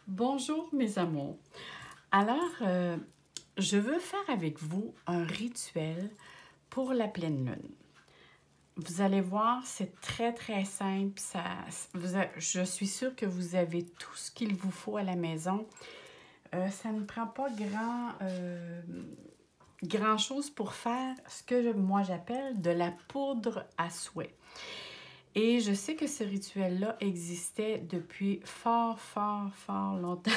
Bonjour mes amours. Alors, je veux faire avec vous un rituel pour la pleine lune. Vous allez voir, c'est très simple. Je suis sûre que vous avez tout ce qu'il vous faut à la maison. Ça ne prend pas grand-chose pour faire ce que moi j'appelle de la poudre à souhait. Et je sais que ce rituel-là existait depuis fort longtemps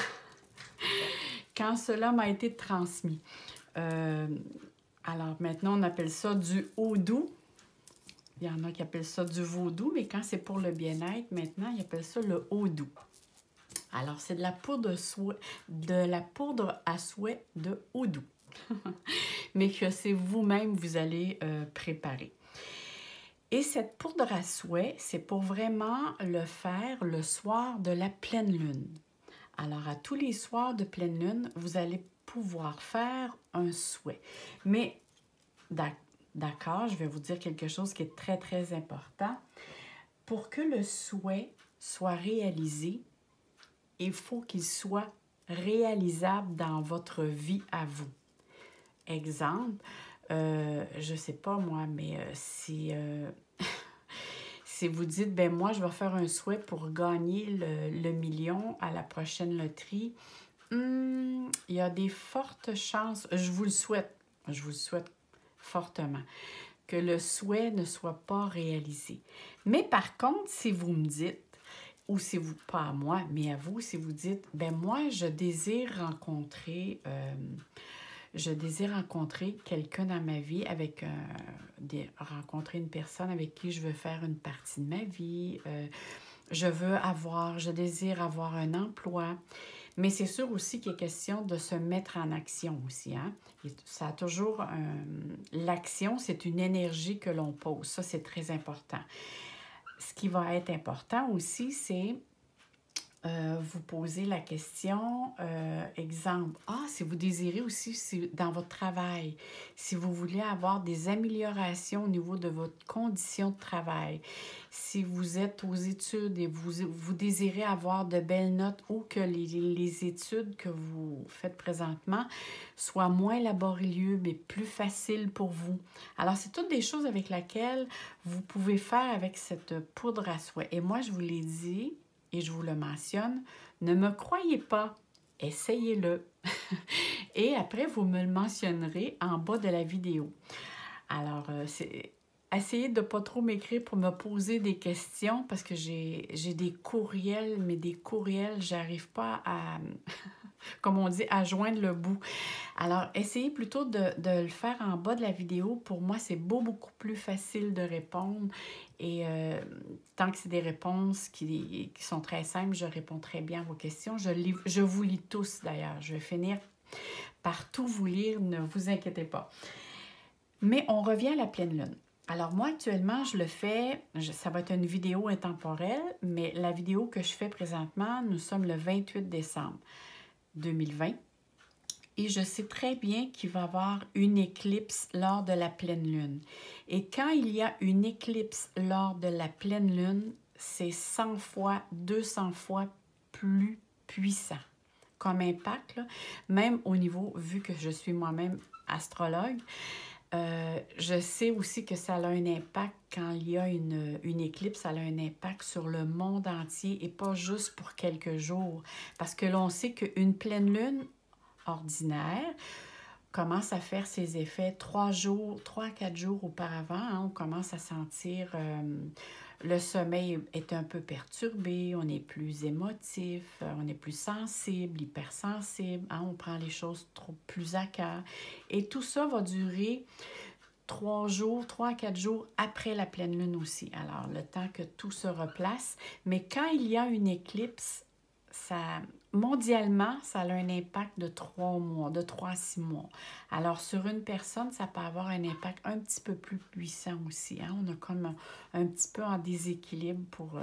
quand cela m'a été transmis. Alors maintenant, on appelle ça du houdou. Il y en a qui appellent ça du vaudou, mais quand c'est pour le bien-être, maintenant, ils appellent ça le houdou. Alors, c'est de la poudre à souhait de houdou, mais que c'est vous-même, vous allez préparer. Et cette poudre à souhait, c'est pour vraiment le faire le soir de la pleine lune. Alors, à tous les soirs de pleine lune, vous allez pouvoir faire un souhait. Mais, d'accord, je vais vous dire quelque chose qui est très important. Pour que le souhait soit réalisé, il faut qu'il soit réalisable dans votre vie à vous. Exemple, je ne sais pas moi, mais si vous dites, ben moi, je vais faire un souhait pour gagner le million à la prochaine loterie, il y a des fortes chances, je vous le souhaite fortement, que le souhait ne soit pas réalisé. Mais par contre, si vous me dites, ou si vous, pas à moi, mais à vous, si vous dites, ben moi, je désire rencontrer quelqu'un dans ma vie, rencontrer une personne avec qui je veux faire une partie de ma vie, je désire avoir un emploi. Mais c'est sûr aussi qu'il est question de se mettre en action aussi, hein? Ça a toujours l'action, c'est une énergie que l'on pose. Ça, c'est très important. Ce qui va être important aussi, c'est vous poser la question, exemple, si vous désirez aussi, dans votre travail, si vous voulez avoir des améliorations au niveau de votre condition de travail, si vous êtes aux études et vous désirez avoir de belles notes ou que les études que vous faites présentement soient moins laborieuses mais plus faciles pour vous. Alors, c'est toutes des choses avec lesquelles vous pouvez faire avec cette poudre à souhait. Et moi, je vous l'ai dit, et je vous le mentionne, ne me croyez pas, essayez-le. Et après, vous me le mentionnerez en bas de la vidéo. Alors, essayez de ne pas trop m'écrire pour me poser des questions parce que j'ai des courriels, mais des courriels, j'arrive pas à, comme on dit, à joindre le bout. Alors, essayez plutôt de le faire en bas de la vidéo. Pour moi, c'est beaucoup plus facile de répondre. Et tant que c'est des réponses qui sont très simples, je réponds très bien à vos questions. Je vous lis tous d'ailleurs. Je vais finir par tout vous lire, ne vous inquiétez pas. Mais on revient à la pleine lune. Alors moi, actuellement, je le fais, ça va être une vidéo intemporelle, mais la vidéo que je fais présentement, nous sommes le 28 décembre 2020. Et je sais très bien qu'il va y avoir une éclipse lors de la pleine lune. Et quand il y a une éclipse lors de la pleine lune, c'est 100 fois, 200 fois plus puissant comme impact, là. Même au niveau, vu que je suis moi-même astrologue, je sais aussi que ça a un impact quand il y a une éclipse, ça a un impact sur le monde entier et pas juste pour quelques jours. Parce que l'on sait qu'une pleine lune ordinaire commence à faire ses effets 3 à 4 jours auparavant. Hein, on commence à sentir le sommeil est un peu perturbé, on est plus émotif, on est plus sensible, hypersensible, hein, on prend les choses plus à cœur. Et tout ça va durer 3 à 4 jours après la pleine lune aussi. Alors, le temps que tout se replace. Mais quand il y a une éclipse, mondialement, ça a un impact de 3 mois, de 3 à 6 mois. Alors, sur une personne, ça peut avoir un impact un petit peu plus puissant aussi. Hein? On a comme un petit peu en déséquilibre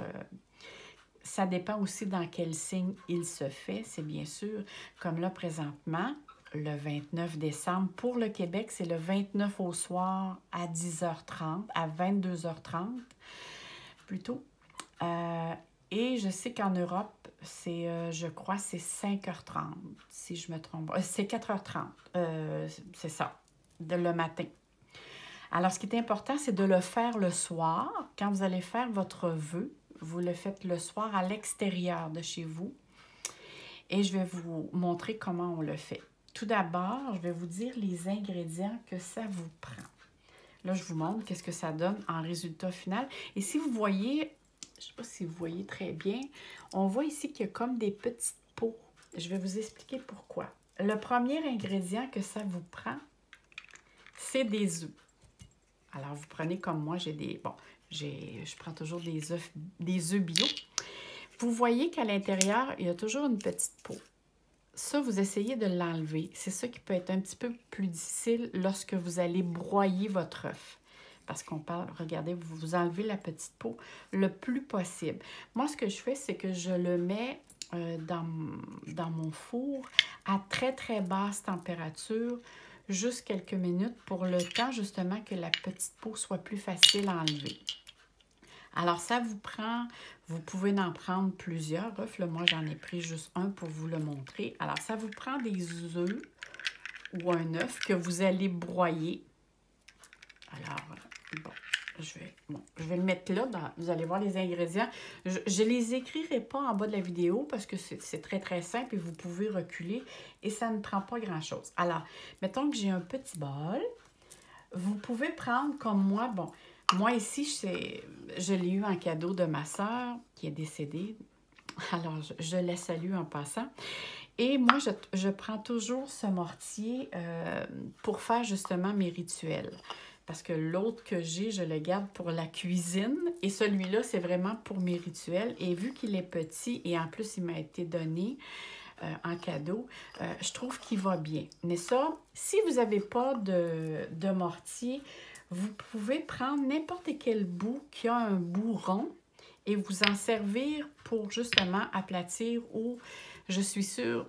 ça dépend aussi dans quel signe il se fait, c'est bien sûr. Comme là, présentement, le 29 décembre, pour le Québec, c'est le 29 au soir à 10h30, à 22h30 plutôt. Et je sais qu'en Europe, c'est, je crois, c'est 5h30, si je me trompe. C'est 4h30, c'est ça, le matin. Alors, ce qui est important, c'est de le faire le soir. Quand vous allez faire votre vœu, vous le faites le soir à l'extérieur de chez vous. Et je vais vous montrer comment on le fait. Tout d'abord, je vais vous dire les ingrédients que ça vous prend. Là, je vous montre qu'est-ce que ça donne en résultat final. Et si vous voyez, je ne sais pas si vous voyez très bien, on voit ici qu'il y a comme des petites peaux. Je vais vous expliquer pourquoi. Le premier ingrédient que ça vous prend, c'est des œufs. Alors, vous prenez comme moi, j'ai des... Bon, je prends toujours des œufs bio. Vous voyez qu'à l'intérieur, il y a toujours une petite peau. Ça, vous essayez de l'enlever. C'est ça qui peut être un petit peu plus difficile lorsque vous allez broyer votre œuf. Parce qu'on parle, regardez, vous enlevez la petite peau le plus possible. Moi, ce que je fais, c'est que je le mets dans mon four à très, très basse température, juste quelques minutes pour le temps, justement, que la petite peau soit plus facile à enlever. Alors, ça vous prend, vous pouvez en prendre plusieurs œufs. Là, moi, j'en ai pris juste un pour vous le montrer. Alors, ça vous prend des œufs ou un œuf que vous allez broyer. Alors, bon, je vais le mettre là. Vous allez voir les ingrédients. Je ne les écrirai pas en bas de la vidéo parce que c'est très, très simple et vous pouvez reculer et ça ne prend pas grand-chose. Alors, mettons que j'ai un petit bol. Vous pouvez prendre comme moi, bon... Moi, ici, je l'ai eu en cadeau de ma sœur qui est décédée. Alors, je la salue en passant. Et moi, je prends toujours ce mortier pour faire justement mes rituels. Parce que l'autre que j'ai, je le garde pour la cuisine. Et celui-là, c'est vraiment pour mes rituels. Et vu qu'il est petit et en plus, il m'a été donné en cadeau, je trouve qu'il va bien. Mais ça, si vous n'avez pas de mortier, vous pouvez prendre n'importe quel bout qui a un bout rond et vous en servir pour justement aplatir ou, je suis sûre,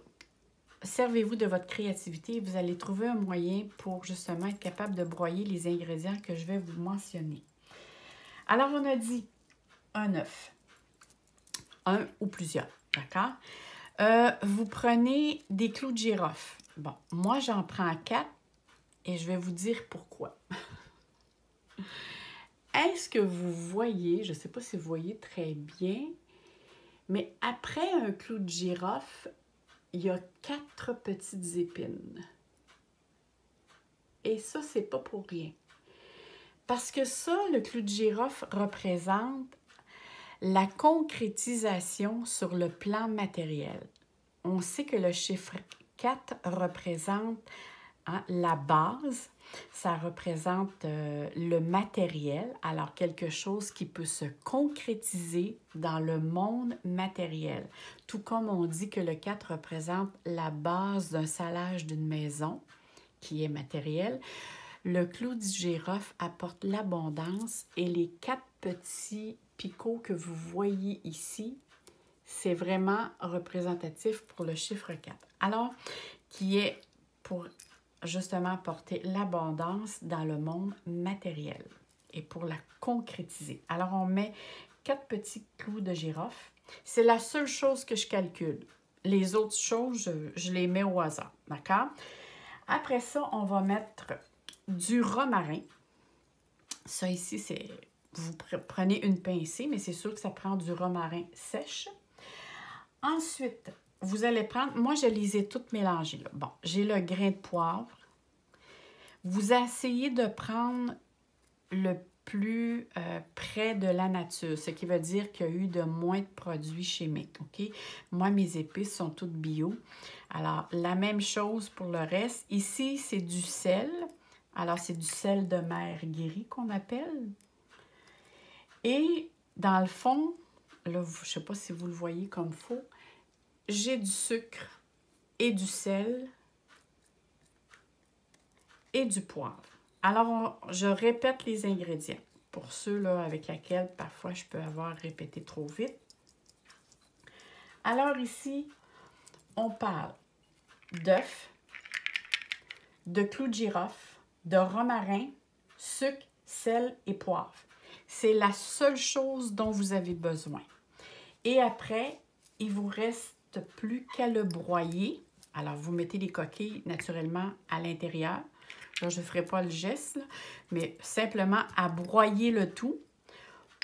servez-vous de votre créativité et vous allez trouver un moyen pour justement être capable de broyer les ingrédients que je vais vous mentionner. Alors, on a dit un œuf, un ou plusieurs, d'accord? Vous prenez des clous de girofle. Bon, moi, j'en prends 4 et je vais vous dire pourquoi. Est-ce que vous voyez, je ne sais pas si vous voyez très bien, mais après un clou de girofle, il y a 4 petites épines. Et ça, c'est pas pour rien. Parce que ça, le clou de girofle représente la concrétisation sur le plan matériel. On sait que le chiffre 4 représente la base, ça représente le matériel, alors quelque chose qui peut se concrétiser dans le monde matériel. Tout comme on dit que le 4 représente la base d'un salage d'une maison, qui est matériel, le clou du girofle apporte l'abondance et les 4 petits picots que vous voyez ici, c'est vraiment représentatif pour le chiffre 4. Alors, qui est pour justement apporter l'abondance dans le monde matériel et pour la concrétiser. Alors, on met 4 petits clous de girofle. C'est la seule chose que je calcule. Les autres choses, je les mets au hasard, d'accord? Après ça, on va mettre du romarin. Ça ici, c'est... Vous prenez une pincée, mais c'est sûr que ça prend du romarin sèche. Ensuite, vous allez prendre... Moi, je les ai toutes mélangées, là. Bon, j'ai le grain de poivre. Vous essayez de prendre le plus près de la nature, ce qui veut dire qu'il y a eu de moins de produits chimiques, OK? Moi, mes épices sont toutes bio. Alors, la même chose pour le reste. Ici, c'est du sel. Alors, c'est du sel de mer guéri qu'on appelle. Et dans le fond, là, je ne sais pas si vous le voyez comme il faut, j'ai du sucre et du sel et du poivre. Alors, je répète les ingrédients pour ceux-là avec lesquels parfois je peux avoir répété trop vite. Alors ici, on parle d'œufs, de clous de girofle, de romarin, sucre, sel et poivre. C'est la seule chose dont vous avez besoin. Et après, il vous reste plus qu'à le broyer. Alors, vous mettez les coquilles naturellement à l'intérieur. Là, je ne ferai pas le geste, là, mais simplement à broyer le tout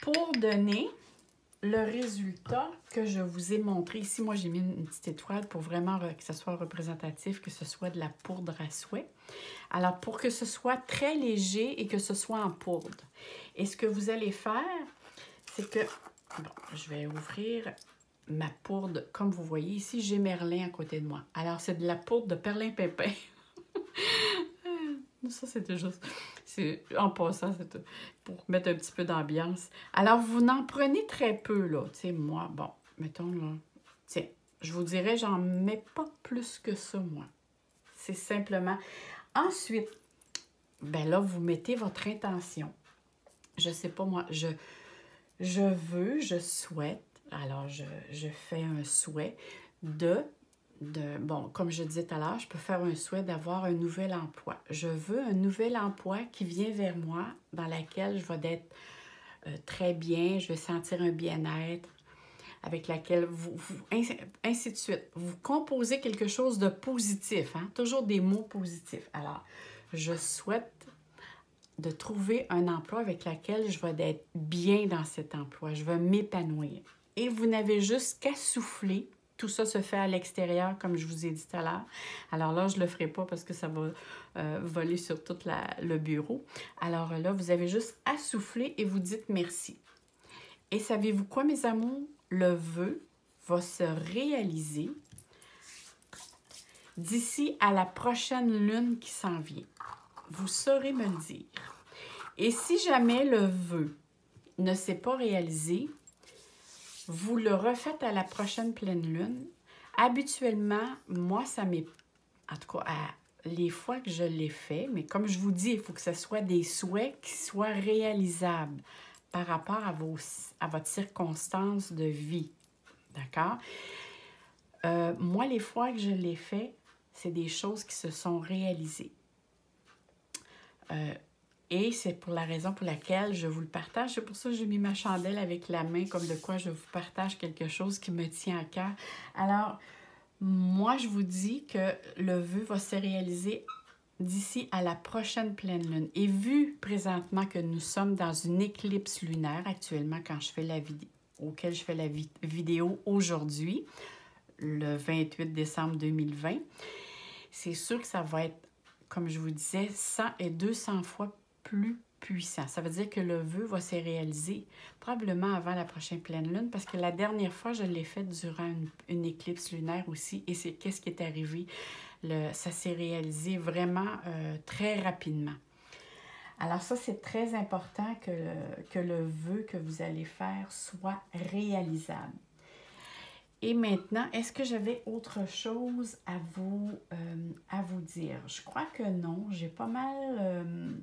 pour donner le résultat que je vous ai montré. Ici, moi, j'ai mis une petite étoile pour vraiment que ce soit représentatif, que ce soit de la poudre à souhait. Alors, pour que ce soit très léger et que ce soit en poudre. Et ce que vous allez faire, c'est que... Bon, je vais ouvrir ma poudre. Comme vous voyez ici, j'ai Merlin à côté de moi. Alors, c'est de la poudre de perlimpinpin. Ça, c'était juste... En passant, c'est pour mettre un petit peu d'ambiance. Alors, vous n'en prenez très peu, là. Tu sais, moi, bon, mettons, là... Tiens, je vous dirais, j'en mets pas plus que ça, moi. C'est simplement... Ensuite, ben là, vous mettez votre intention. Je sais pas, moi, je veux, je souhaite, alors je fais un souhait bon, comme je disais tout à l'heure, je peux faire un souhait d'avoir un nouvel emploi. Je veux un nouvel emploi qui vient vers moi, dans laquelle je vais être très bien, je vais sentir un bien-être, avec laquelle ainsi de suite. Vous composez quelque chose de positif, hein? Toujours des mots positifs. Alors, je souhaite de trouver un emploi avec lequel je vais être bien dans cet emploi. Je vais m'épanouir. Et vous n'avez juste qu'à souffler. Tout ça se fait à l'extérieur, comme je vous ai dit tout à l'heure. Alors là, je ne le ferai pas parce que ça va voler sur tout le bureau. Alors là, vous avez juste à souffler et vous dites merci. Et savez-vous quoi, mes amours? Le vœu va se réaliser d'ici à la prochaine lune qui s'en vient. Vous saurez me le dire. Et si jamais le vœu ne s'est pas réalisé, vous le refaites à la prochaine pleine lune. Habituellement, moi, ça m'est... En tout cas, les fois que je l'ai fait, mais comme je vous dis, il faut que ce soit des souhaits qui soient réalisables par rapport à votre circonstance de vie. D'accord? Moi, les fois que je l'ai fait, c'est des choses qui se sont réalisées. Et c'est pour la raison pour laquelle je vous le partage. C'est pour ça que j'ai mis ma chandelle avec la main, comme de quoi je vous partage quelque chose qui me tient à cœur. Alors, moi, je vous dis que le vœu va se réaliser d'ici à la prochaine pleine lune. Et vu présentement que nous sommes dans une éclipse lunaire actuellement, quand je fais la vidéo, auquel je fais la vidéo aujourd'hui, le 28 décembre 2020, c'est sûr que ça va être, comme je vous disais, 100 et 200 fois plus puissant. Ça veut dire que le vœu va se réaliser probablement avant la prochaine pleine lune, parce que la dernière fois, je l'ai fait durant une éclipse lunaire aussi, et c'est qu'est-ce qui est arrivé? Ça s'est réalisé vraiment très rapidement. Alors ça, c'est très important que le vœu que vous allez faire soit réalisable. Et maintenant, est-ce que j'avais autre chose à vous dire? Je crois que non. J'ai pas mal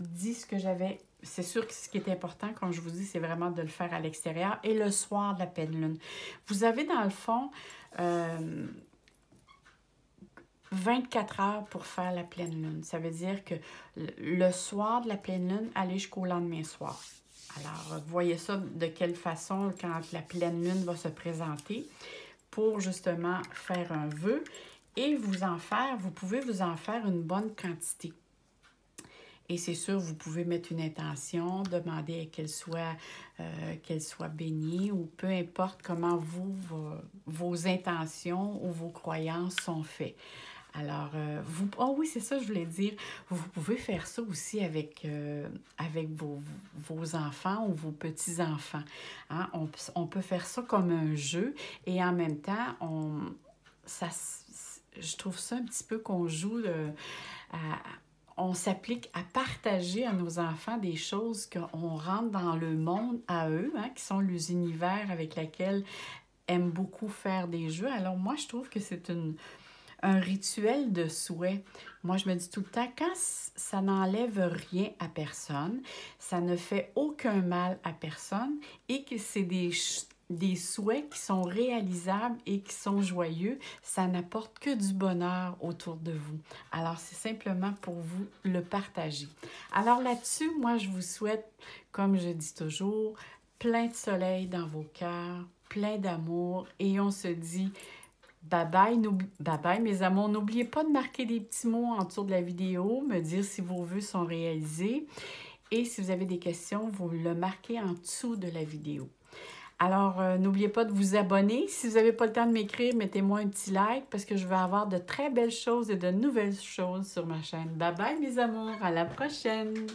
dit ce que j'avais. C'est sûr que ce qui est important, comme je vous dis, c'est vraiment de le faire à l'extérieur et le soir de la pleine lune. Vous avez dans le fond 24 heures pour faire la pleine lune. Ça veut dire que le soir de la pleine lune, allez jusqu'au lendemain soir. Alors, vous voyez ça de quelle façon quand la pleine lune va se présenter pour justement faire un vœu et vous pouvez vous en faire une bonne quantité. Et c'est sûr, vous pouvez mettre une intention, demander qu'elle soit bénie ou peu importe comment vos intentions ou vos croyances sont faites. Alors, oui, c'est ça, je voulais dire. Vous pouvez faire ça aussi avec vos enfants ou vos petits-enfants. Hein? On peut faire ça comme un jeu et en même temps, je trouve ça un petit peu qu'on joue on s'applique à partager à nos enfants des choses qu'on rentre dans le monde à eux, hein, qui sont les univers avec lesquels aiment beaucoup faire des jeux. Alors, moi, je trouve que c'est un rituel de souhait. Moi, je me dis tout le temps, quand ça n'enlève rien à personne, ça ne fait aucun mal à personne et que c'est des souhaits qui sont réalisables et qui sont joyeux, ça n'apporte que du bonheur autour de vous. Alors, c'est simplement pour vous le partager. Alors là-dessus, moi, je vous souhaite, comme je dis toujours, plein de soleil dans vos cœurs, plein d'amour. Et on se dit bye bye, bye bye mes amours. N'oubliez pas de marquer des petits mots en dessous de la vidéo, me dire si vos vœux sont réalisés. Et si vous avez des questions, vous le marquez en dessous de la vidéo. Alors, n'oubliez pas de vous abonner. Si vous n'avez pas le temps de m'écrire, mettez-moi un petit like parce que je vais avoir de très belles choses et de nouvelles choses sur ma chaîne. Bye bye mes amours, à la prochaine!